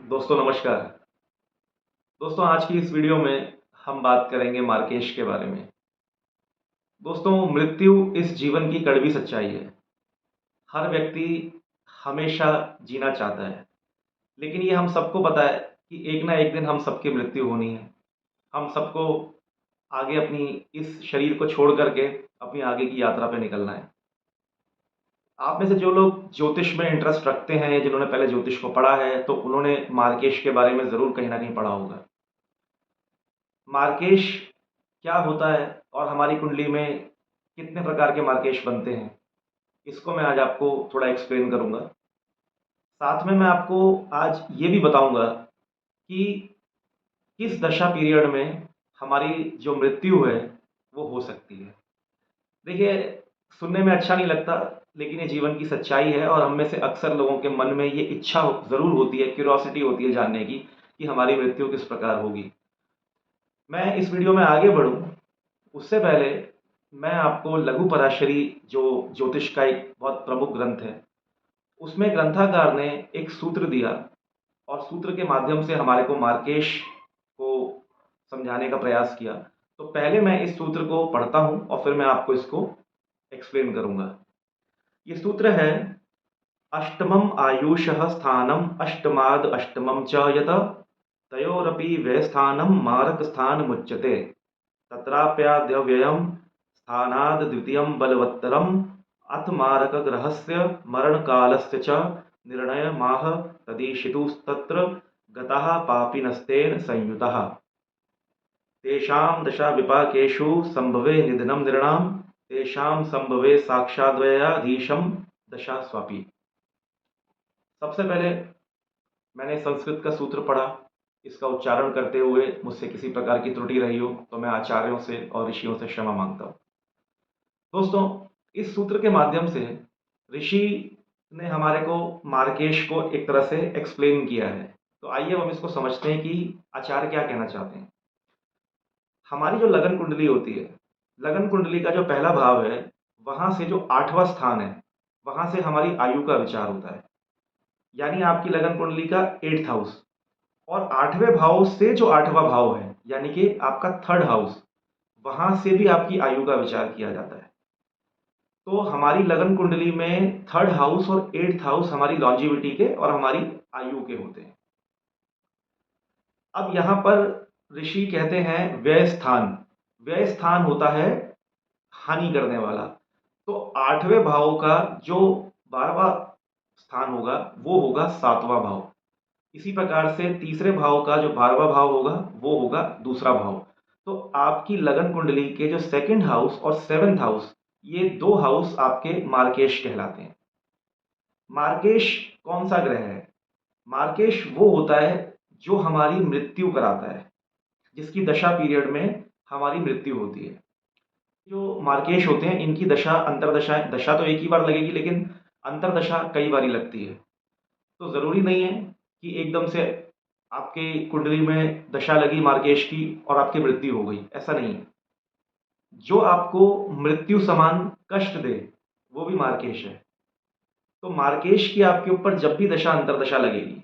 दोस्तों नमस्कार। दोस्तों आज की इस वीडियो में हम बात करेंगे मार्केश के बारे में। दोस्तों मृत्यु इस जीवन की कड़वी सच्चाई है। हर व्यक्ति हमेशा जीना चाहता है, लेकिन ये हम सबको पता है कि एक ना एक दिन हम सबकी मृत्यु होनी है। हम सबको आगे अपनी इस शरीर को छोड़ करके अपनी आगे की यात्रा पे निकलना है। आप में से जो लोग ज्योतिष में इंटरेस्ट रखते हैं, जिन्होंने पहले ज्योतिष को पढ़ा है, तो उन्होंने मार्केश के बारे में ज़रूर कहीं ना कहीं पढ़ा होगा। मार्केश क्या होता है और हमारी कुंडली में कितने प्रकार के मार्केश बनते हैं, इसको मैं आज आपको थोड़ा एक्सप्लेन करूंगा। साथ में मैं आपको आज ये भी बताऊंगा कि किस दशा पीरियड में हमारी जो मृत्यु है वो हो सकती है। देखिए, सुनने में अच्छा नहीं लगता, लेकिन ये जीवन की सच्चाई है और हम में से अक्सर लोगों के मन में ये इच्छा ज़रूर होती है, क्यूरियोसिटी होती है जानने की कि हमारी मृत्यु किस प्रकार होगी। मैं इस वीडियो में आगे बढ़ूं उससे पहले मैं आपको लघु पराशरी, जो ज्योतिष का एक बहुत प्रमुख ग्रंथ है, उसमें ग्रंथाकार ने एक सूत्र दिया और सूत्र के माध्यम से हमारे को मार्केश को समझाने का प्रयास किया। तो पहले मैं इस सूत्र को पढ़ता हूं और फिर मैं आपको इसको एक्सप्लेन करूंगा। ये सूत्र है: अष्टमम आयुषः स्थानम अष्टमाद अष्टमम च यत तयोरपि व्ययस्थानम मारक स्थान मुच्यते तत्राप्याद्यव्ययम् स्थानाद् द्वितीयं बलवत्तरम् अथ मारकग्रहस्य मरणकालस्य च निर्णयमाह तदीशितुस्तत्र गतः पापिनस्तेन संयुतः तेषां दशाविपाकेषु संभवे निधनं नृणां तेषां संभवे साक्षाद्वयाधीशं दशा स्वापी। सबसे पहले मैंने संस्कृत का सूत्र पढ़ा। इसका उच्चारण करते हुए मुझसे किसी प्रकार की त्रुटि रही हो तो मैं आचार्यों से और ऋषियों से क्षमा मांगता हूँ। दोस्तों, इस सूत्र के माध्यम से ऋषि ने हमारे को मार्केश को एक तरह से एक्सप्लेन किया है। तो आइए हम इसको समझते हैं कि आचार्य क्या कहना चाहते हैं। हमारी जो लगन कुंडली होती है, लगन कुंडली का जो पहला भाव है, वहां से जो 8वां स्थान है, वहां से हमारी आयु का विचार होता है। यानी आपकी लगन कुंडली का 8th हाउस और 8वें भाव से जो 8वां भाव है, यानी कि आपका 3rd हाउस, वहां से भी आपकी आयु का विचार किया जाता है। तो हमारी लगन कुंडली में 3rd हाउस और 8th हाउस हमारी लॉन्जिविटी के और हमारी आयु के होते हैं। अब यहां पर ऋषि कहते हैं व्यय स्थान। व्यय स्थान होता है हानि करने वाला। तो 8वें भाव का जो 12वां स्थान होगा वो होगा 7वां भाव। इसी प्रकार से तीसरे भाव का जो 12वां भाव होगा वो होगा दूसरा भाव। तो आपकी लगन कुंडली के जो 2nd हाउस और 7th हाउस, ये दो हाउस आपके मार्केश कहलाते हैं। मार्केश कौन सा ग्रह है? मार्केश वो होता है जो हमारी मृत्यु कराता है, जिसकी दशा पीरियड में हमारी मृत्यु होती है। जो मार्केश होते हैं इनकी दशा अंतरदशा, दशा तो एक ही बार लगेगी लेकिन अंतरदशा कई बारी लगती है। तो ज़रूरी नहीं है कि एकदम से आपके कुंडली में दशा लगी मार्केश की और आपकी मृत्यु हो गई, ऐसा नहीं है। जो आपको मृत्यु समान कष्ट दे वो भी मार्केश है। तो मार्केश की आपके ऊपर जब भी दशा अंतरदशा लगेगी,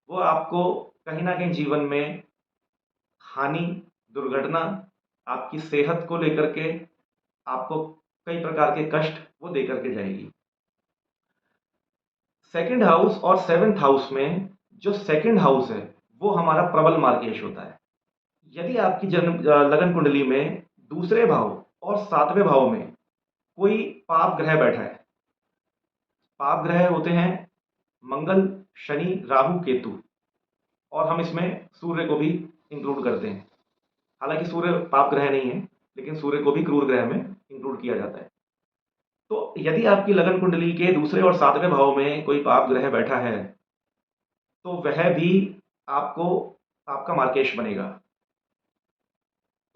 वो आपको कहीं ना कहीं जीवन में हानि, दुर्घटना, आपकी सेहत को लेकर के आपको कई प्रकार के कष्ट वो दे करके जाएगी। 2nd हाउस और 7th हाउस में जो 2nd हाउस है वो हमारा प्रबल मार्केश होता है। यदि आपकी जन्म लगन कुंडली में दूसरे भाव और 7वें भाव में कोई पाप ग्रह बैठा है, पाप ग्रह होते हैं मंगल, शनि, राहु, केतु, और हम इसमें सूर्य को भी इंक्लूड करते हैं। हालांकि सूर्य पाप ग्रह नहीं है, लेकिन सूर्य को भी क्रूर ग्रह में इंक्लूड किया जाता है। तो यदि आपकी लगन कुंडली के दूसरे और 7वें भाव में कोई पाप ग्रह बैठा है तो वह भी आपको आपका मार्केश बनेगा।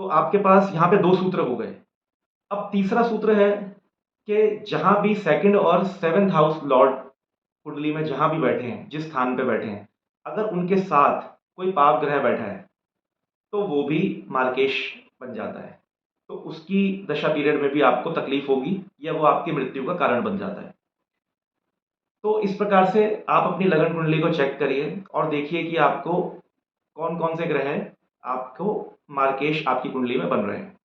तो आपके पास यहाँ पे दो सूत्र हो गए। अब तीसरा सूत्र है कि जहां भी 2nd और 7th हाउस लॉर्ड कुंडली में जहां भी बैठे हैं, जिस स्थान पे बैठे हैं, अगर उनके साथ कोई पाप ग्रह बैठा है तो वो भी मार्केश बन जाता है। तो उसकी दशा पीरियड में भी आपको तकलीफ होगी या वो आपकी मृत्यु का कारण बन जाता है। तो इस प्रकार से आप अपनी लगन कुंडली को चेक करिए और देखिए कि आपको कौन कौन से ग्रह आपको मार्केश आपकी कुंडली में बन रहे हैं।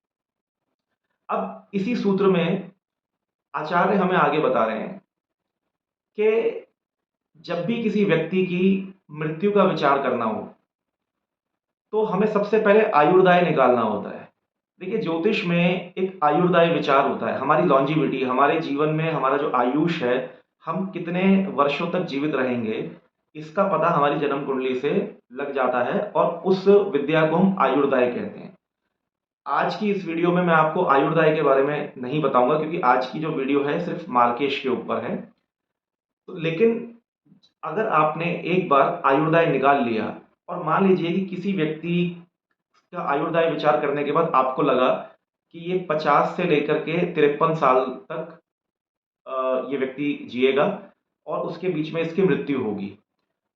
अब इसी सूत्र में आचार्य हमें आगे बता रहे हैं कि जब भी किसी व्यक्ति की मृत्यु का विचार करना हो तो हमें सबसे पहले आयुर्दाय निकालना होता है। देखिए, ज्योतिष में एक आयुर्दाय विचार होता है, हमारी लॉन्जिविटी, हमारे जीवन में हमारा जो आयुष है, हम कितने वर्षों तक जीवित रहेंगे, इसका पता हमारी जन्म कुंडली से लग जाता है और उस विद्या को हम आयुर्दाय कहते हैं। आज की इस वीडियो में मैं आपको आयुर्दाय के बारे में नहीं बताऊंगा, क्योंकि आज की जो वीडियो है सिर्फ मार्केश के ऊपर है। तो लेकिन अगर आपने एक बार आयुर्दाय निकाल लिया और मान लीजिए कि किसी व्यक्ति का आयुर्दाय विचार करने के बाद आपको लगा कि ये 50 से लेकर के 53 साल तक ये व्यक्ति जिएगा और उसके बीच में इसकी मृत्यु होगी,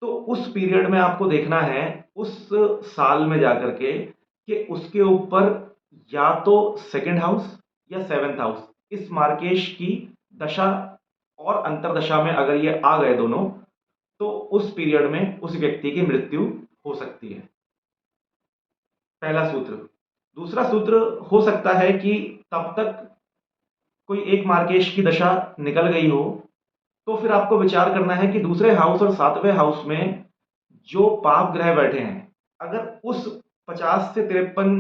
तो उस पीरियड में आपको देखना है उस साल में जाकर के कि उसके ऊपर या तो सेकंड हाउस या सेवेंथ हाउस, इस मार्केश की दशा और अंतरदशा में अगर ये आ गए दोनों, तो उस पीरियड में उस व्यक्ति की मृत्यु हो सकती है। पहला सूत्र। दूसरा सूत्र, हो सकता है कि तब तक कोई एक मार्केश की दशा निकल गई हो, तो फिर आपको विचार करना है कि दूसरे हाउस और 7वें हाउस में जो पाप ग्रह बैठे हैं, अगर उस 50 से 53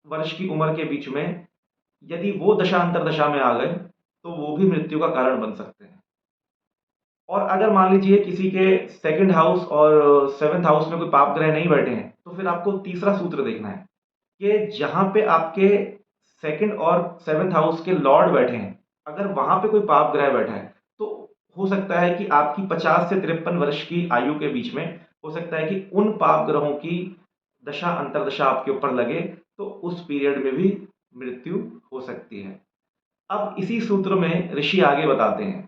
वर्ष की उम्र के बीच में यदि वो दशा अंतरदशा में आ गए, तो वो भी मृत्यु का कारण बन सकते हैं। और अगर मान लीजिए किसी के सेकंड हाउस और सेवेंथ हाउस में कोई पाप ग्रह नहीं बैठे हैं, तो फिर आपको तीसरा सूत्र देखना है कि जहां पे आपके सेकंड और सेवेंथ हाउस के लॉर्ड बैठे हैं, अगर वहां पे कोई पाप ग्रह बैठा है, तो हो सकता है कि आपकी 50 से 53 वर्ष की आयु के बीच में हो सकता है कि उन पाप ग्रहों की दशा अंतरदशा आपके ऊपर लगे, तो उस पीरियड में भी मृत्यु हो सकती है। अब इसी सूत्र में ऋषि आगे बताते हैं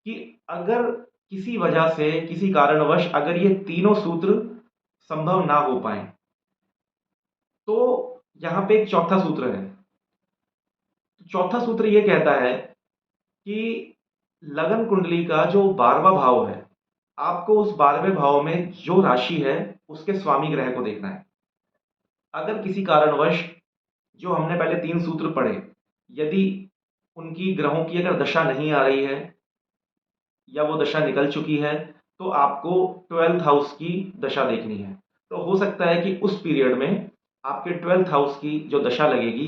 कि अगर किसी वजह से किसी कारणवश अगर ये तीनों सूत्र संभव ना हो पाए, तो यहां पे एक चौथा सूत्र है। चौथा सूत्र ये कहता है कि लगन कुंडली का जो 12वां भाव है, आपको उस 12वें भाव में जो राशि है उसके स्वामी ग्रह को देखना है। अगर किसी कारणवश जो हमने पहले 3 सूत्र पढ़े, यदि उनकी ग्रहों की अगर दशा नहीं आ रही है या वो दशा निकल चुकी है, तो आपको 12th हाउस की दशा देखनी है। तो हो सकता है कि उस पीरियड में आपके 12th हाउस की जो दशा लगेगी,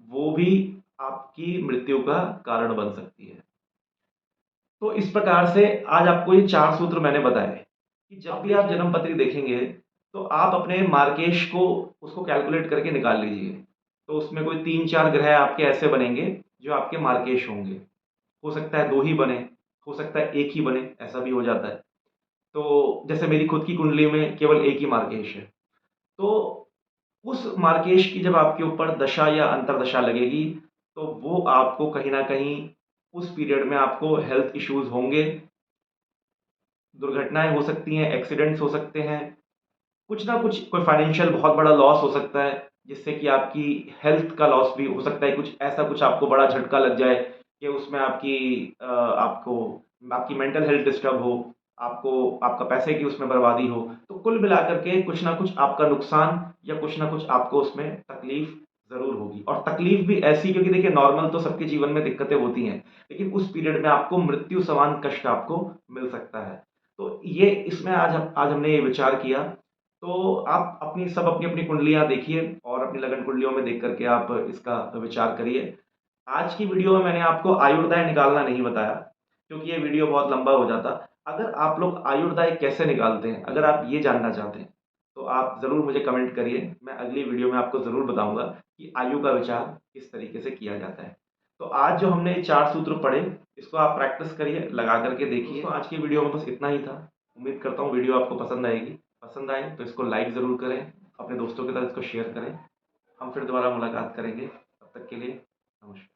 वो भी आपकी मृत्यु का कारण बन सकती है। तो इस प्रकार से आज आपको ये 4 सूत्र मैंने बताए कि जब भी आप जन्म पत्री देखेंगे, तो आप अपने मार्केश को उसको कैलकुलेट करके निकाल लीजिए। तो उसमें कोई 3-4 ग्रह आपके ऐसे बनेंगे जो आपके मार्केश होंगे। हो सकता है 2 ही बने, हो सकता है 1 ही बने, ऐसा भी हो जाता है। तो जैसे मेरी खुद की कुंडली में केवल 1 ही मार्केश है। तो उस मार्केश की जब आपके ऊपर दशा या अंतरदशा लगेगी, तो वो आपको कहीं न कहीं उस पीरियड में आपको हेल्थ इश्यूज़ होंगे, दुर्घटनाएँ हो सकती हैं, एक्सीडेंट्स हो सकते हैं, कुछ ना कुछ कोई फाइनेंशियल बहुत बड़ा लॉस हो सकता है, जिससे कि आपकी हेल्थ का लॉस भी हो सकता है। कुछ ऐसा कुछ आपको बड़ा झटका लग जाए कि उसमें आपको आपकी मेंटल हेल्थ डिस्टर्ब हो, आपको आपका पैसे की उसमें बर्बादी हो। तो कुल मिलाकर के कुछ ना कुछ आपका नुकसान या कुछ ना कुछ आपको उसमें तकलीफ ज़रूर होगी, और तकलीफ भी ऐसी, क्योंकि देखिए नॉर्मल तो सबके जीवन में दिक्कतें होती हैं, लेकिन उस पीरियड में आपको मृत्यु समान कष्ट आपको मिल सकता है। तो ये इसमें आज हमने ये विचार किया। तो आप अपनी अपनी कुंडलियाँ देखिए और अपनी लगन कुंडलियों में देख करके आप इसका विचार करिए। आज की वीडियो में मैंने आपको आयुर्दाय निकालना नहीं बताया, क्योंकि ये वीडियो बहुत लंबा हो जाता। अगर आप लोग आयुर्दाय कैसे निकालते हैं, अगर आप ये जानना चाहते हैं, तो आप ज़रूर मुझे कमेंट करिए। मैं अगली वीडियो में आपको ज़रूर बताऊँगा कि आयु का विचार किस तरीके से किया जाता है। तो आज जो हमने 4 सूत्र पढ़े, इसको आप प्रैक्टिस करिए, लगा करके देखिए। तो आज की वीडियो में बस इतना ही था। उम्मीद करता हूँ वीडियो आपको पसंद आएगी। पसंद आए तो इसको लाइक ज़रूर करें, अपने दोस्तों के साथ इसको शेयर करें। हम फिर दोबारा मुलाकात करेंगे, तब तक के लिए नमस्कार।